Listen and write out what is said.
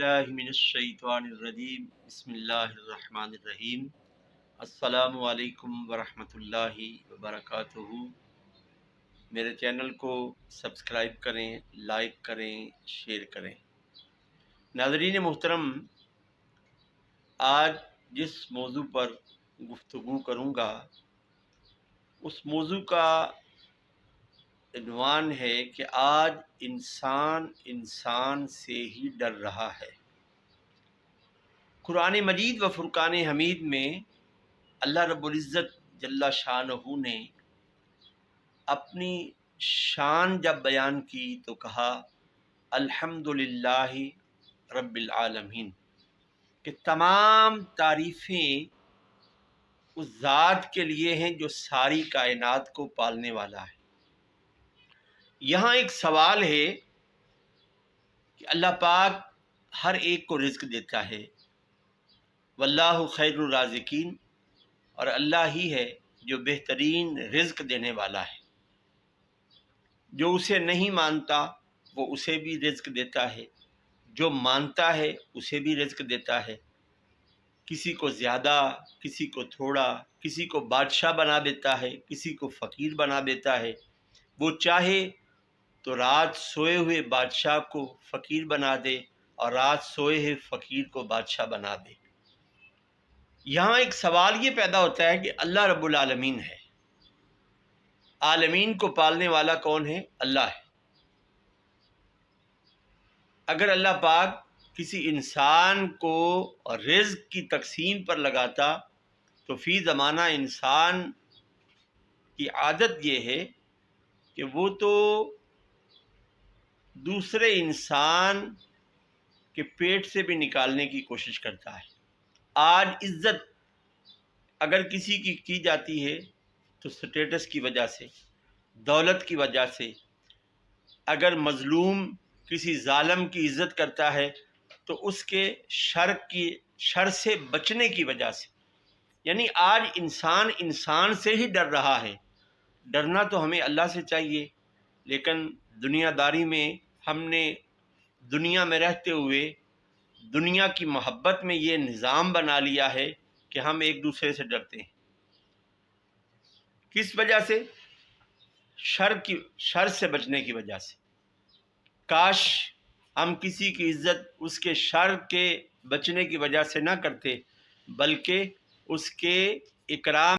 باللہ من الشیطان الرجیم بسم اللہ الرحمن الرحیم السلام علیکم ورحمۃ اللہ وبرکاتہ۔ میرے چینل کو سبسکرائب کریں، لائک کریں، شیئر کریں۔ ناظرین محترم، آج جس موضوع پر گفتگو کروں گا اس موضوع کا عنوان ہے کہ آج انسان سے ہی ڈر رہا ہے۔ قرآن مجید و فرقان حمید میں اللہ رب العزت جل شانہ نے اپنی شان جب بیان کی تو کہا الحمدللہ رب العالمین، کہ تمام تعریفیں اس ذات کے لیے ہیں جو ساری کائنات کو پالنے والا ہے۔ یہاں ایک سوال ہے کہ اللہ پاک ہر ایک کو رزق دیتا ہے، واللہ خیر الرازقین، اور اللہ ہی ہے جو بہترین رزق دینے والا ہے۔ جو اسے نہیں مانتا وہ اسے بھی رزق دیتا ہے، جو مانتا ہے اسے بھی رزق دیتا ہے۔ کسی کو زیادہ، کسی کو تھوڑا، کسی کو بادشاہ بنا دیتا ہے، کسی کو فقیر بنا دیتا ہے۔ وہ چاہے تو رات سوئے ہوئے بادشاہ کو فقیر بنا دے اور رات سوئے ہوئے فقیر کو بادشاہ بنا دے۔ یہاں ایک سوال یہ پیدا ہوتا ہے کہ اللہ رب العالمین ہے، عالمین کو پالنے والا کون ہے؟ اللہ ہے۔ اگر اللہ پاک کسی انسان کو رزق کی تقسیم پر لگاتا تو فی زمانہ انسان کی عادت یہ ہے کہ وہ تو دوسرے انسان کے پیٹ سے بھی نکالنے کی کوشش کرتا ہے۔ آج عزت اگر کسی کی جاتی ہے تو سٹیٹس کی وجہ سے، دولت کی وجہ سے۔ اگر مظلوم کسی ظالم کی عزت کرتا ہے تو اس کے شر سے بچنے کی وجہ سے۔ یعنی آج انسان سے ہی ڈر رہا ہے۔ ڈرنا تو ہمیں اللہ سے چاہیے، لیکن دنیا داری میں ہم نے دنیا میں رہتے ہوئے دنیا کی محبت میں یہ نظام بنا لیا ہے کہ ہم ایک دوسرے سے ڈرتے ہیں۔ کس وجہ سے؟ شر سے بچنے کی وجہ سے۔ کاش ہم کسی کی عزت اس کے شر کے بچنے کی وجہ سے نہ کرتے، بلکہ اس کے اکرام